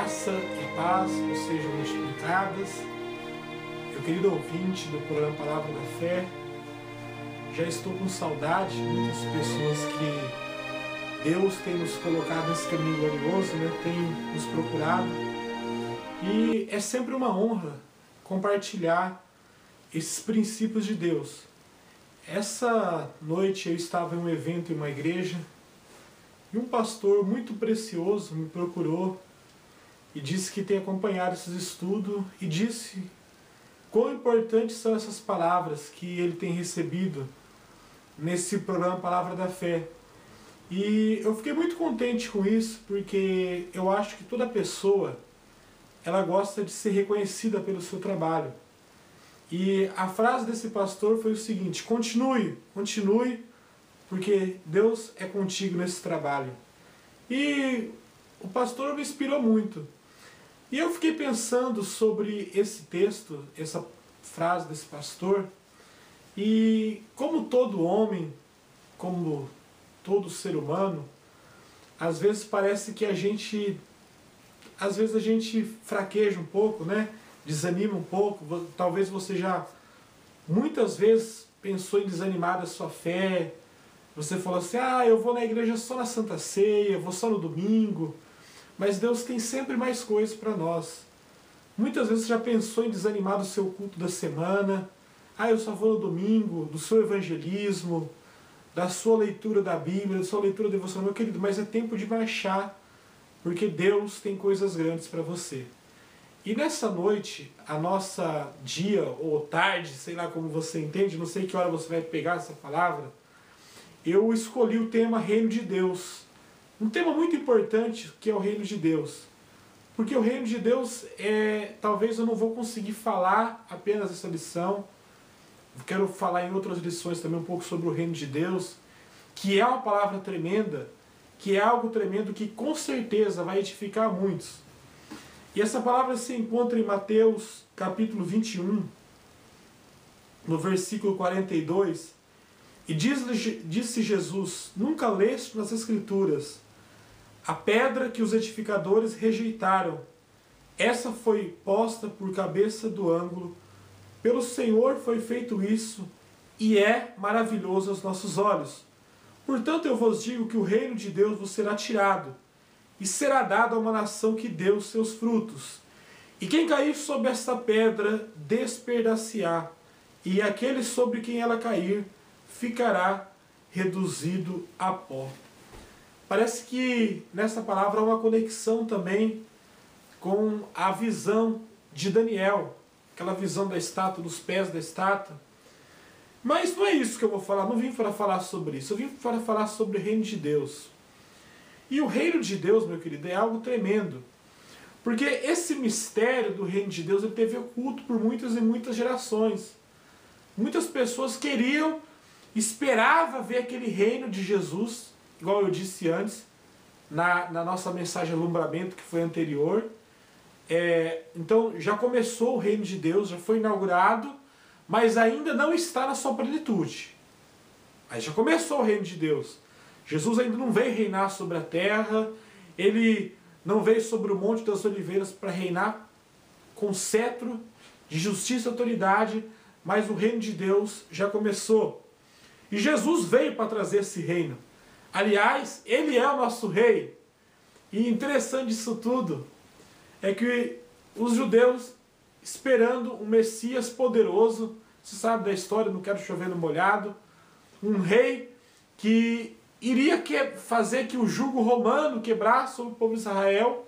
Graça e paz vos sejam multiplicadas. Meu querido ouvinte do programa Palavra da Fé, já estou com saudade de muitas pessoas que Deus tem nos colocado nesse caminho glorioso, tem nos procurado. E é sempre uma honra compartilhar esses princípios de Deus. Essa noite eu estava em um evento em uma igreja e um pastor muito precioso me procurou e disse que tem acompanhado esses estudos e disse quão importantes são essas palavras que ele tem recebido nesse programa Palavra da Fé. E eu fiquei muito contente com isso, porque eu acho que toda pessoa ela gosta de ser reconhecida pelo seu trabalho. E a frase desse pastor foi o seguinte: continue, continue, porque Deus é contigo nesse trabalho. E o pastor me inspirou muito. E eu fiquei pensando sobre esse texto, essa frase desse pastor, e como todo homem, como todo ser humano, às vezes parece que a gente fraqueja um pouco, desanima um pouco. Talvez você já muitas vezes pensou em desanimar da sua fé. Você falou assim: eu vou na igreja só na Santa Ceia, vou só no domingo. Mas Deus tem sempre mais coisas para nós. Muitas vezes você já pensou em desanimar do seu culto da semana. Eu só vou no domingo, do seu evangelismo, da sua leitura da Bíblia, da sua leitura devocional. Meu querido, mas é tempo de marchar, porque Deus tem coisas grandes para você. E nessa noite, a nossa dia ou tarde, sei lá como você entende, não sei que hora você vai pegar essa palavra, eu escolhi o tema Reino de Deus. Um tema muito importante, que é o Reino de Deus. Porque o Reino de Deus, talvez eu não vou conseguir falar apenas essa lição. Eu quero falar em outras lições também um pouco sobre o Reino de Deus, que é uma palavra tremenda, que é algo tremendo que com certeza vai edificar muitos. E essa palavra se encontra em Mateus capítulo 21, no versículo 42, e disse Jesus: nunca leste nas Escrituras: a pedra que os edificadores rejeitaram, essa foi posta por cabeça do ângulo. Pelo Senhor foi feito isso, e é maravilhoso aos nossos olhos. Portanto eu vos digo que o reino de Deus vos será tirado, e será dado a uma nação que deu os seus frutos. E quem cair sobre esta pedra despedaçar, e aquele sobre quem ela cair ficará reduzido a pó. Parece que nessa palavra há uma conexão também com a visão de Daniel, aquela visão da estátua, dos pés da estátua. Mas não é isso que eu vou falar, não vim para falar sobre isso, eu vim para falar sobre o reino de Deus. E o reino de Deus, meu querido, é algo tremendo, porque esse mistério do reino de Deus ele teve oculto por muitas e muitas gerações. Muitas pessoas esperavam ver aquele reino de Jesus, igual eu disse antes, na nossa mensagem Alumbramento, que foi anterior. Então já começou o reino de Deus, já foi inaugurado, mas ainda não está na sua plenitude. Mas já começou o reino de Deus. Jesus ainda não veio reinar sobre a terra, ele não veio sobre o Monte das Oliveiras para reinar com cetro de justiça e autoridade, mas o reino de Deus já começou. E Jesus veio para trazer esse reino. Aliás, ele é o nosso rei. E interessante disso tudo é que os judeus, esperando um Messias poderoso, você sabe da história, não quero chover no molhado, um rei que iria fazer que o jugo romano quebrasse sobre o povo de Israel.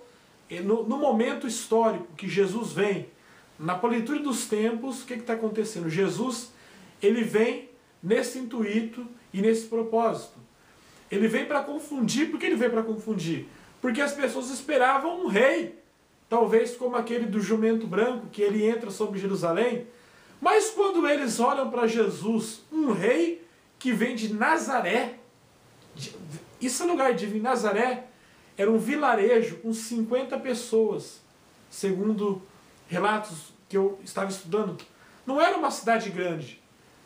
No momento histórico que Jesus vem, na plenitude dos tempos, o que está acontecendo? Jesus ele vem nesse intuito e nesse propósito. Ele vem para confundir. Por que ele veio para confundir? Porque as pessoas esperavam um rei, talvez como aquele do jumento branco, que ele entra sobre Jerusalém. Mas quando eles olham para Jesus, um rei que vem de Nazaré, esse lugar de Nazaré era um vilarejo com 50 pessoas, segundo relatos que eu estava estudando. Não era uma cidade grande.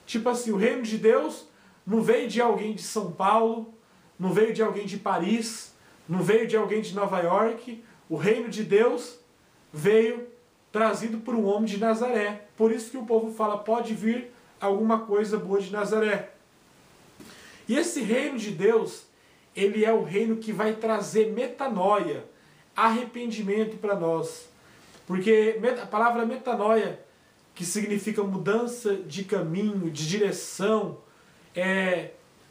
Tipo assim, o reino de Deus não veio de alguém de São Paulo, não veio de alguém de Paris, não veio de alguém de Nova York. O reino de Deus veio trazido por um homem de Nazaré. Por isso que o povo fala, pode vir alguma coisa boa de Nazaré. E esse reino de Deus, ele é o reino que vai trazer metanoia, arrependimento para nós. Porque a palavra metanoia, que significa mudança de caminho, de direção,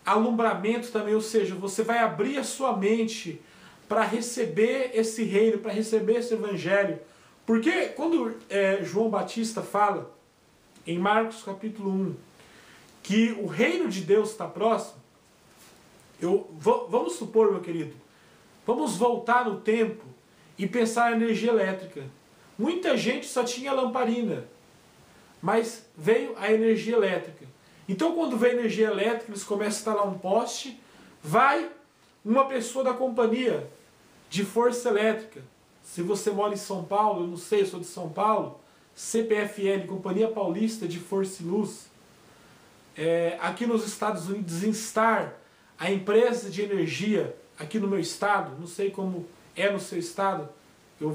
alumbramento também, ou seja, você vai abrir a sua mente para receber esse reino, para receber esse evangelho. Porque quando João Batista fala, em Marcos capítulo 1, que o reino de Deus está próximo, vamos supor, meu querido, vamos voltar no tempo e pensar na energia elétrica. Muita gente só tinha lamparina, mas veio a energia elétrica. Então quando veio a energia elétrica, eles começam a instalar um poste, vai uma pessoa da companhia de força elétrica. Se você mora em São Paulo, eu não sei, eu sou de São Paulo, CPFL, Companhia Paulista de Força e Luz. Aqui nos Estados Unidos, Instar, a empresa de energia aqui no meu estado, não sei como é no seu estado, eu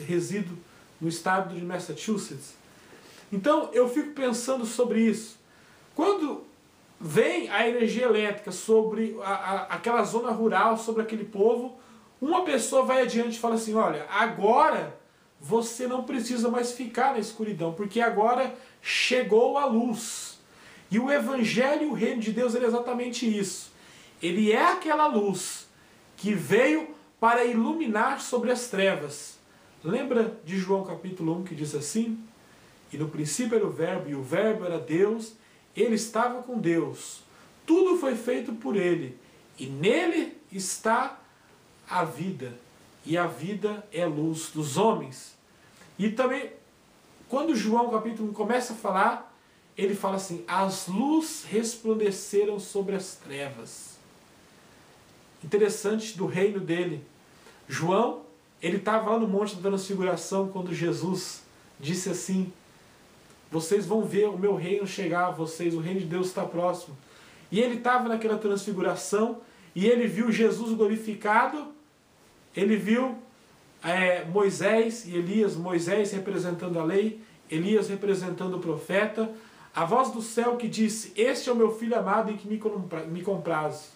resido no estado de Massachusetts. Então eu fico pensando sobre isso. Quando vem a energia elétrica sobre aquela zona rural, sobre aquele povo, uma pessoa vai adiante e fala assim, olha, agora você não precisa mais ficar na escuridão, porque agora chegou a luz. E o Evangelho e o Reino de Deus, ele é exatamente isso. Ele é aquela luz que veio para iluminar sobre as trevas. Lembra de João capítulo 1 que diz assim? E no princípio era o Verbo, e o Verbo era Deus, ele estava com Deus. Tudo foi feito por ele, e nele está a vida, e a vida é a luz dos homens. E também, quando João capítulo 1 começa a falar, ele fala assim, as luzes resplandeceram sobre as trevas. Interessante do reino dele. João, ele estava lá no Monte da Transfiguração, quando Jesus disse assim, vocês vão ver o meu reino chegar a vocês, o reino de Deus está próximo. E ele estava naquela transfiguração, e ele viu Jesus glorificado, ele viu Moisés e Elias, Moisés representando a lei, Elias representando o profeta, a voz do céu que disse, este é o meu filho amado em que me comprazo.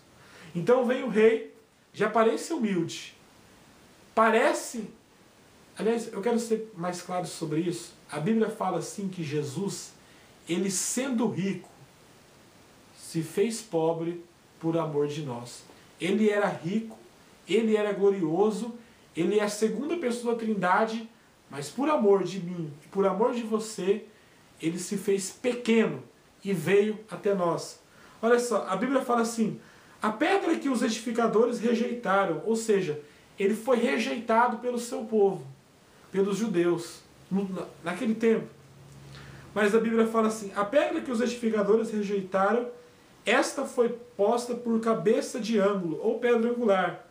Então vem o rei, de aparência humilde, aliás, eu quero ser mais claro sobre isso, a Bíblia fala assim que Jesus, ele sendo rico, se fez pobre por amor de nós. Ele era rico, ele era glorioso, ele é a segunda pessoa da Trindade, mas por amor de mim e por amor de você, ele se fez pequeno e veio até nós. Olha só, a Bíblia fala assim, a pedra que os edificadores rejeitaram, ou seja, ele foi rejeitado pelo seu povo, pelos judeus, naquele tempo. Mas a Bíblia fala assim, a pedra que os edificadores rejeitaram, esta foi posta por cabeça de ângulo, ou pedra angular.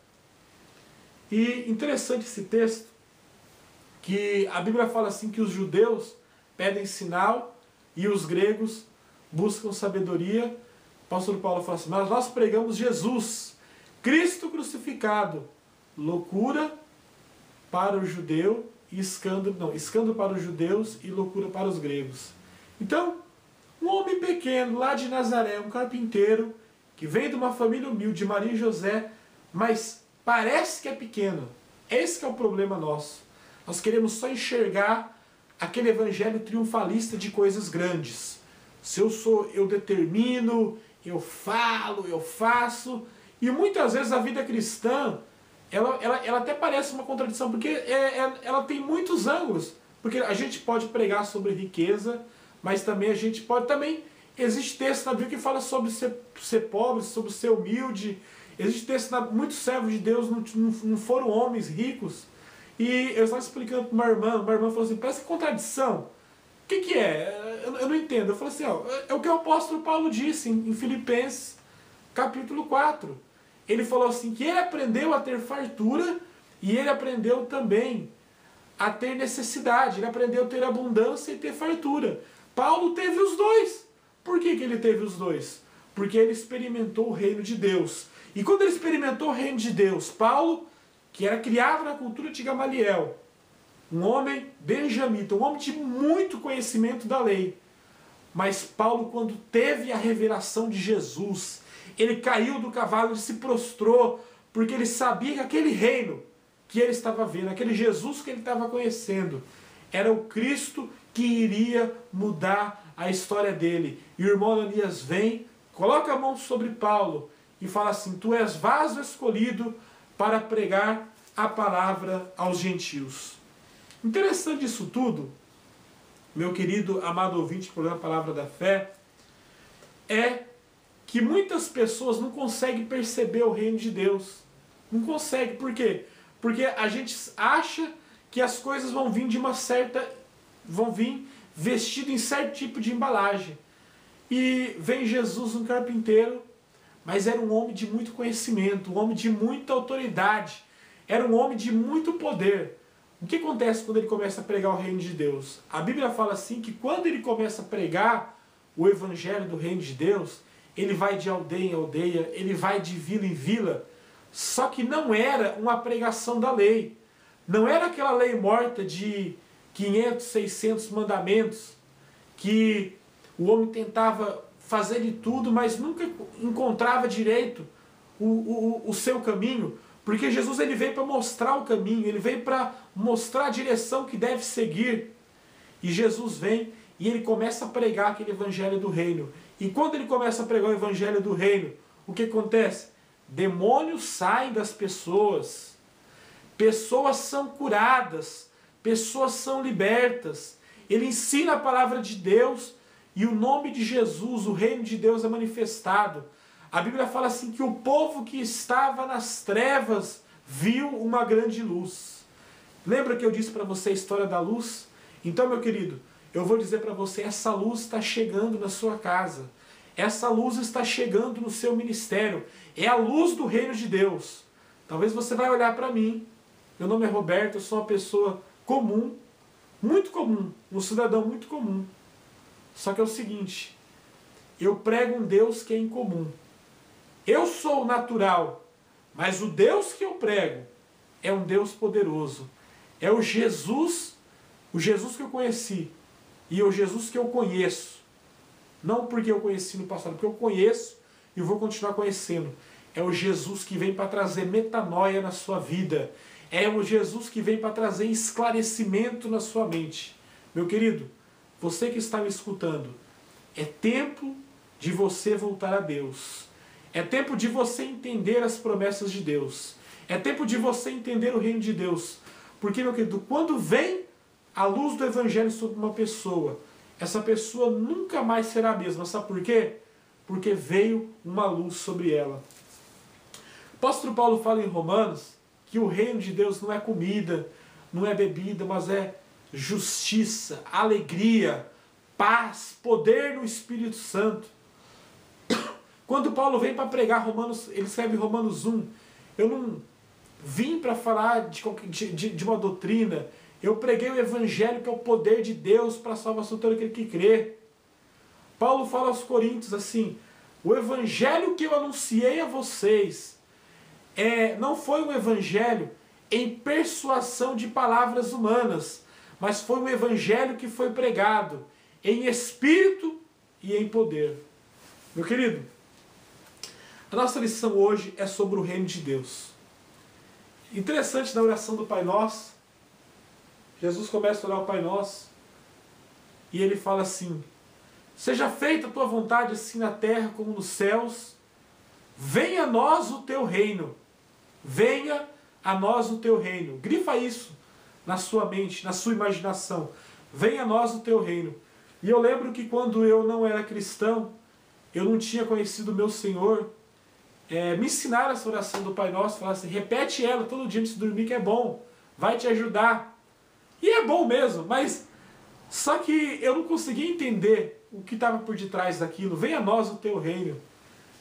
E interessante esse texto, que a Bíblia fala assim que os judeus pedem sinal e os gregos buscam sabedoria. O apóstolo Paulo fala assim, mas nós pregamos Jesus, Cristo crucificado, loucura para o judeu e escândalo para os judeus e loucura para os gregos. Então, um homem pequeno lá de Nazaré, um carpinteiro, que vem de uma família humilde, de Maria e José, mas parece que é pequeno. Esse que é o problema nosso. Nós queremos só enxergar aquele evangelho triunfalista de coisas grandes. Se eu determino, eu falo, eu faço. E muitas vezes a vida cristã, ela até parece uma contradição, porque ela tem muitos ângulos. Porque a gente pode pregar sobre riqueza, mas também a gente pode... Existe texto na Bíblia que fala sobre ser pobre, sobre ser humilde. Existe texto, muitos servos de Deus não foram homens ricos. E eu estava explicando para uma irmã falou assim, parece contradição. O que é? Eu não entendo. Eu falei assim, é o que o apóstolo Paulo disse em Filipenses, capítulo 4. Ele falou assim, que ele aprendeu a ter fartura e ele aprendeu também a ter necessidade. Ele aprendeu a ter abundância e ter fartura. Paulo teve os dois. Por que ele teve os dois? Porque ele experimentou o reino de Deus. E quando ele experimentou o reino de Deus, Paulo, que era criado na cultura de Gamaliel, um homem benjamita, um homem de muito conhecimento da lei. Mas Paulo, quando teve a revelação de Jesus, ele caiu do cavalo, ele se prostrou, porque ele sabia que aquele reino que ele estava vendo, aquele Jesus que ele estava conhecendo, era o Cristo que iria mudar a história dele. E o irmão Ananias vem, coloca a mão sobre Paulo e fala assim: tu és vaso escolhido para pregar a palavra aos gentios. Interessante isso tudo, meu querido amado ouvinte, por a palavra da fé, é que muitas pessoas não conseguem perceber o reino de Deus. Não conseguem. Por quê? Porque a gente acha que as coisas vão vir vão vir vestido em certo tipo de embalagem. E vem Jesus, um carpinteiro, mas era um homem de muito conhecimento, um homem de muita autoridade, era um homem de muito poder. O que acontece quando ele começa a pregar o reino de Deus? A Bíblia fala assim que quando ele começa a pregar o evangelho do reino de Deus, ele vai de aldeia em aldeia, ele vai de vila em vila, só que não era uma pregação da lei. Não era aquela lei morta de 500, 600 mandamentos, que o homem tentava fazer de tudo, mas nunca encontrava direito o seu caminho, porque Jesus ele veio para mostrar o caminho, ele veio para mostrar a direção que deve seguir. E Jesus vem e ele começa a pregar aquele evangelho do reino. E quando ele começa a pregar o evangelho do reino, o que acontece? Demônios saem das pessoas, pessoas são curadas, pessoas são libertas. Ele ensina a palavra de Deus e o nome de Jesus, o reino de Deus é manifestado. A Bíblia fala assim que o povo que estava nas trevas viu uma grande luz. Lembra que eu disse para você a história da luz? Então, meu querido, eu vou dizer para você, essa luz está chegando na sua casa. Essa luz está chegando no seu ministério. É a luz do reino de Deus. Talvez você vai olhar para mim. Meu nome é Roberto, eu sou uma pessoa comum, muito comum, um cidadão muito comum. Só que é o seguinte, eu prego um Deus que é incomum. Eu sou o natural, mas o Deus que eu prego é um Deus poderoso. É o Jesus que eu conheci e o Jesus que eu conheço. Não porque eu conheci no passado, porque eu conheço e vou continuar conhecendo. É o Jesus que vem para trazer metanoia na sua vida. É o Jesus que vem para trazer esclarecimento na sua mente. Meu querido, você que está me escutando, é tempo de você voltar a Deus. É tempo de você entender as promessas de Deus. É tempo de você entender o reino de Deus. Porque, meu querido, quando vem a luz do Evangelho sobre uma pessoa, essa pessoa nunca mais será a mesma. Sabe por quê? Porque veio uma luz sobre ela. O apóstolo Paulo fala em Romanos que o reino de Deus não é comida, não é bebida, mas é justiça, alegria, paz, poder no Espírito Santo. Quando Paulo vem para pregar Romanos, ele escreve Romanos 1, eu não vim para falar de uma doutrina, eu preguei o Evangelho que é o poder de Deus para a salvação de todo aquele que crê. Paulo fala aos Coríntios assim, o Evangelho que eu anunciei a vocês não foi um Evangelho em persuasão de palavras humanas, mas foi um Evangelho que foi pregado em espírito e em poder. Meu querido, a nossa lição hoje é sobre o reino de Deus. Interessante na oração do Pai Nosso, Jesus começa a orar o Pai Nosso e ele fala assim, seja feita a tua vontade assim na terra como nos céus, venha a nós o teu reino, venha a nós o teu reino. Grifa isso na sua mente, na sua imaginação, venha a nós o teu reino. E eu lembro que quando eu não era cristão, eu não tinha conhecido o meu Senhor, me ensinaram essa oração do Pai Nosso, falaram assim, repete ela todo dia antes de dormir que é bom, vai te ajudar. E é bom mesmo, mas só que eu não conseguia entender o que estava por detrás daquilo. Venha a nós o teu reino.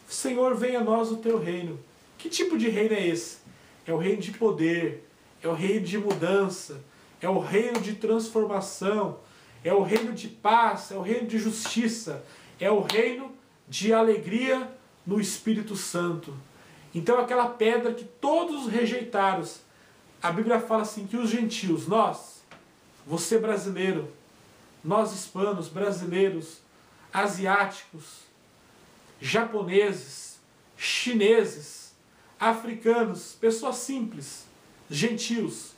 Senhor, venha a nós o teu reino. Que tipo de reino é esse? É o reino de poder, é o reino de mudança, é o reino de transformação, é o reino de paz, é o reino de justiça, é o reino de alegria no Espírito Santo. Então aquela pedra que todos rejeitaram, a Bíblia fala assim que os gentios, nós, você brasileiro, nós hispanos, brasileiros, asiáticos, japoneses, chineses, africanos, pessoas simples, gentios.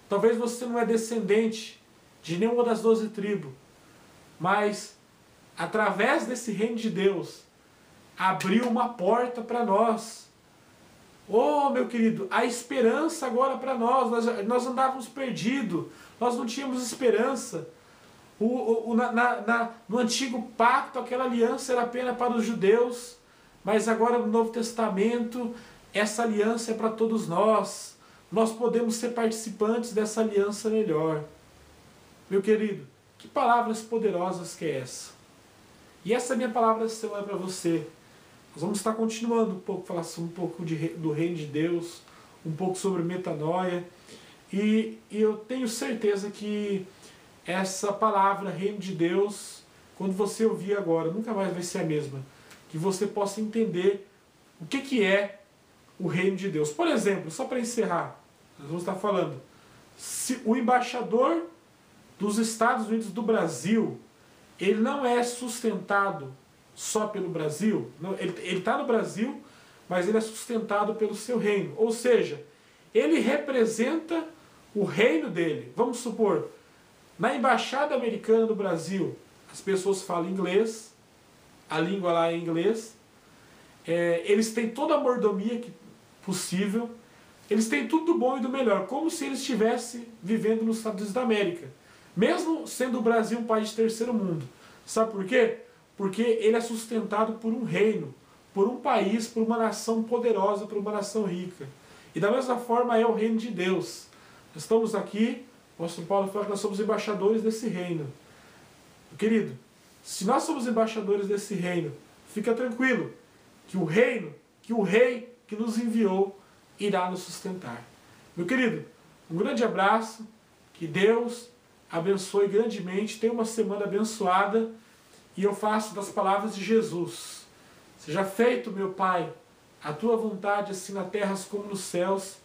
Talvez você não é descendente de nenhuma das 12 tribos, mas através desse reino de Deus, abriu uma porta para nós. Oh, meu querido, a esperança agora para nós. Nós andávamos perdidos, nós não tínhamos esperança. No antigo pacto, aquela aliança era apenas para os judeus, mas agora no Novo Testamento, essa aliança é para todos nós. Nós podemos ser participantes dessa aliança melhor. Meu querido, que palavras poderosas que é essa? E essa minha palavra essa semana é para você. Nós vamos estar continuando um pouco, falar um pouco do reino de Deus, um pouco sobre metanoia. E eu tenho certeza que essa palavra, reino de Deus, quando você ouvir agora, nunca mais vai ser a mesma. Que você possa entender o que é o reino de Deus. Por exemplo, só para encerrar, nós vamos estar falando, se o embaixador dos Estados Unidos do Brasil, ele não é sustentado só pelo Brasil, ele está no Brasil, mas ele é sustentado pelo seu reino. Ou seja, ele representa o reino dele. Vamos supor, na Embaixada Americana do Brasil, as pessoas falam inglês, a língua lá é inglês, eles têm toda a mordomia possível, eles têm tudo do bom e do melhor, como se eles estivessem vivendo nos Estados Unidos da América, mesmo sendo o Brasil um país de terceiro mundo. Sabe por quê? Porque ele é sustentado por um reino, por um país, por uma nação poderosa, por uma nação rica. E da mesma forma é o reino de Deus. Nós estamos aqui, o apóstolo Paulo fala que nós somos embaixadores desse reino. Querido, se nós somos embaixadores desse reino, fica tranquilo, que o reino, que o rei que nos enviou, irá nos sustentar. Meu querido, um grande abraço, que Deus abençoe grandemente, tenha uma semana abençoada, e eu faço das palavras de Jesus: seja feito, meu Pai, a tua vontade, assim na terra como nos céus,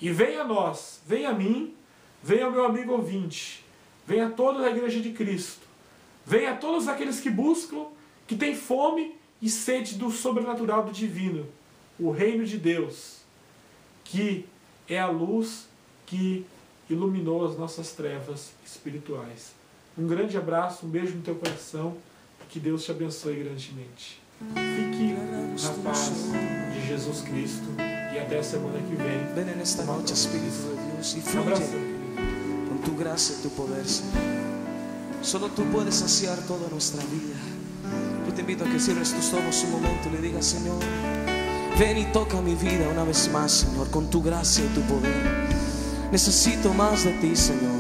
e venha a nós, venha a mim, venha ao meu amigo ouvinte, venha a toda a igreja de Cristo, venha a todos aqueles que buscam, que têm fome e sede do sobrenatural, do divino, o reino de Deus, que é a luz que iluminou as nossas trevas espirituais. Um grande abraço, um beijo no teu coração, que Deus te abençoe grandemente. Fique na paz de Jesus Cristo e até a semana que vem. Ven en esta noche, Espíritu de Dios, y fluye con tu gracia y tu poder, Señor. Solo tú puedes saciar toda nuestra vida. Yo te invito a que cierres tus ojos un momento y le digas: Señor, ven y toca mi vida una vez más, Señor, con tu gracia y tu poder. Necesito más de ti, Señor.